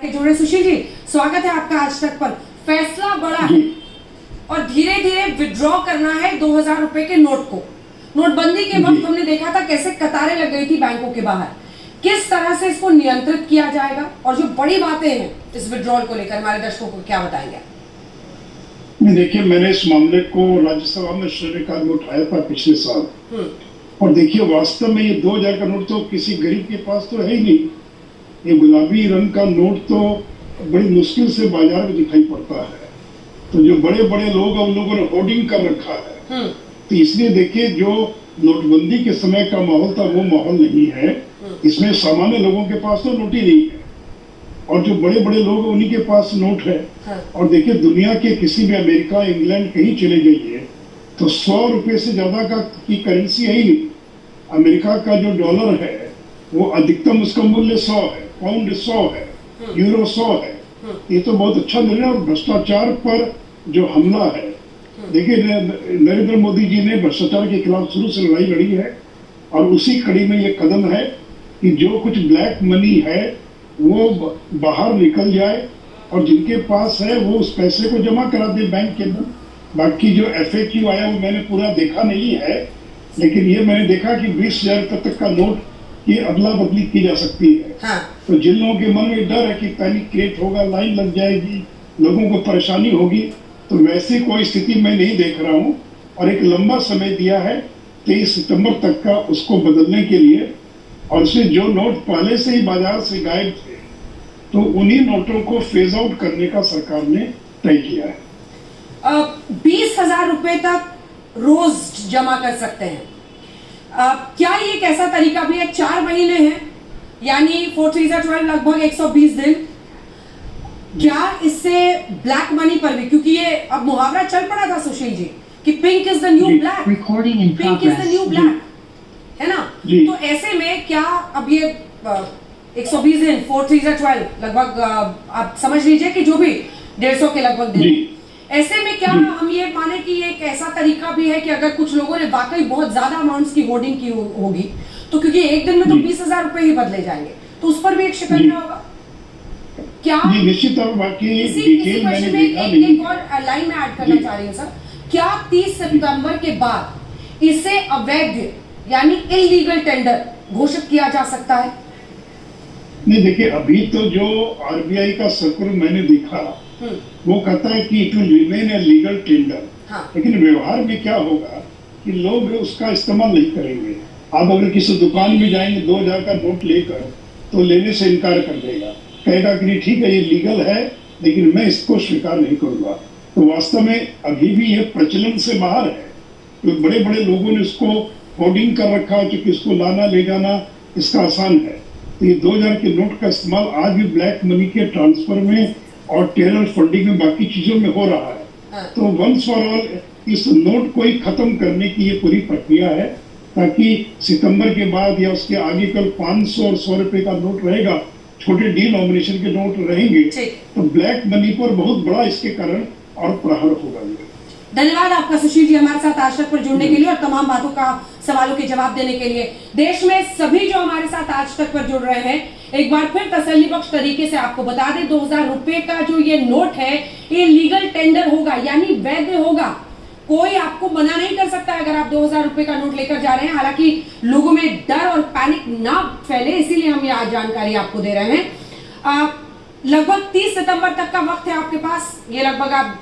के जुड़े सुशील जी, स्वागत है आपका आज तक पर। फैसला बड़ा है और धीरे धीरे विड्रॉ करना है 2000 रुपए के नोट को। नोटबंदी के वक्त हमने देखा था कैसे कतारें लग गई थी बैंकों के बाहर। किस तरह से इसको नियंत्रित किया जाएगा और जो बड़ी बातें हैं इस विड्रॉल को लेकर हमारे दर्शकों को क्या बताएंगे? देखिए, मैंने इस मामले को राज्यसभा में श्रेणीकाल में उठाया था पिछले साल। और देखिए, वास्तव में ये 2000 का नोट तो किसी गरीब के पास तो है ही नहीं। ये गुलाबी रंग का नोट तो बड़ी मुश्किल से बाजार में दिखाई पड़ता है। तो जो बड़े बड़े लोग हैं उन लोगों ने होर्डिंग कर रखा है। तो इसलिए देखिए, जो नोटबंदी के समय का माहौल था वो माहौल नहीं है। इसमें सामान्य लोगों के पास तो नोट ही नहीं है और जो बड़े बड़े लोग उन्हीं के पास नोट है। और देखिए, दुनिया के किसी भी अमेरिका, इंग्लैंड कहीं चले जाइए तो 100 रुपए से ज्यादा की करेंसी है ही नहीं। अमेरिका का जो डॉलर है वो अधिकतम उसका मूल्य 100 है, पाउंड 100 है, यूरो 100 है। ये तो बहुत अच्छा निर्णय। और भ्रष्टाचार पर जो हमला है, देखिए नरेंद्र मोदी जी ने भ्रष्टाचार के खिलाफ शुरू से लड़ाई लड़ी है और उसी कड़ी में ये कदम है कि जो कुछ ब्लैक मनी है वो बाहर निकल जाए और जिनके पास है वो उस पैसे को जमा करा दे बैंक के अंदर। बाकी जो FAQ आया वो मैंने पूरा देखा नहीं है, लेकिन ये मैंने देखा कि 20,000 तक का नोट की अदला बदली की जा सकती है। तो जिन लोगों के मन में डर है कि पैनिक क्रिएट होगा, लाइन लग जाएगी, लोगों को परेशानी होगी, तो वैसी कोई स्थिति मैं नहीं देख रहा हूँ। और एक लंबा समय दिया है 23 सितंबर तक का उसको बदलने के लिए। और उससे जो नोट पहले से ही बाजार से गायब थे तो उन्हीं नोटों को फेज आउट करने का सरकार ने तय किया है। 20,000 रुपए तक रोज जमा कर सकते हैं। क्या ये एक ऐसा तरीका भी है? 4 महीने हैं, यानी 4 3 12 लगभग 120 दिन। क्या इससे ब्लैक मनी पर भी, क्योंकि ये अब मुहावरा चल पड़ा था सुशील जी कि pink is the new black, pink is the new black, है ना? तो ऐसे में क्या अब ये 120 दिन 4 3 12 लगभग आप समझ लीजिए कि जो भी 150 के लगभग दिन, ऐसे में क्या हम ये माने कि ये एक ऐसा तरीका भी है कि अगर कुछ लोगों ने वाकई बहुत ज्यादा अमाउंट्स की होर्डिंग की होगी तो क्योंकि एक दिन में तो 20,000 रुपए ही बदले जाएंगे तो उस पर भी एक शिकंजा होगा क्या? निश्चित तौर बाकी डिटेल मैंने देखा नहीं। एक और लाइन में ऐड करना चाह रही हूँ सर, क्या 30 सितंबर के बाद इसे अवैध यानी इलीगल टेंडर घोषित किया जा सकता है? नहीं, देखिए, अभी तो जो RBI का सर्कुलर मैंने देखा वो कहता है कि it will remain a legal tender. लेकिन व्यवहार में क्या होगा कि लोग उसका इस्तेमाल नहीं करेंगे। आप अगर किसी दुकान में जाएंगे 2000 का नोट लेकर तो लेने से इनकार कर देगा, कहेगा कि नहीं ठीक है ये लीगल है लेकिन मैं इसको स्वीकार नहीं करूंगा। तो वास्तव में अभी भी ये प्रचलन से बाहर है। तो बड़े बड़े लोगों ने इसको होर्डिंग कर रखा है क्योंकि इसको लाना ले जाना इसका आसान है। तो ये 2000 के नोट का इस्तेमाल आज भी ब्लैक मनी के ट्रांसफर में और टेरर फंडिंग में बाकी चीजों में हो रहा है। तो वंस फॉर ऑल इस नोट को ही खत्म करने की ये पूरी प्रक्रिया है ताकि सितंबर के बाद या उसके आगे कल 500 और 100 रुपए का नोट रहेगा, छोटे डिनोमिनेशन के नोट रहेंगे, तो ब्लैक मनी पर बहुत बड़ा इसके कारण और प्रहार होगा। धन्यवाद आपका सुशील जी हमारे साथ आज तक पर जुड़ने के लिए और तमाम बातों का सवालों के जवाब देने के लिए। देश में सभी जो हमारे साथ आज तक पर जुड़ रहे हैं, एक बार फिर तसल्ली बख्श तरीके से आपको बता दें 2000 रुपए का जो ये नोट है ये लीगल टेंडर होगा यानी वैध होगा। कोई आपको मना नहीं कर सकता अगर आप 2000 रुपए का नोट लेकर जा रहे हैं। हालांकि लोगों में डर और पैनिक ना फैले इसीलिए हम ये आज जानकारी आपको दे रहे हैं। लगभग 30 सितंबर तक का वक्त है आपके पास। ये लगभग आप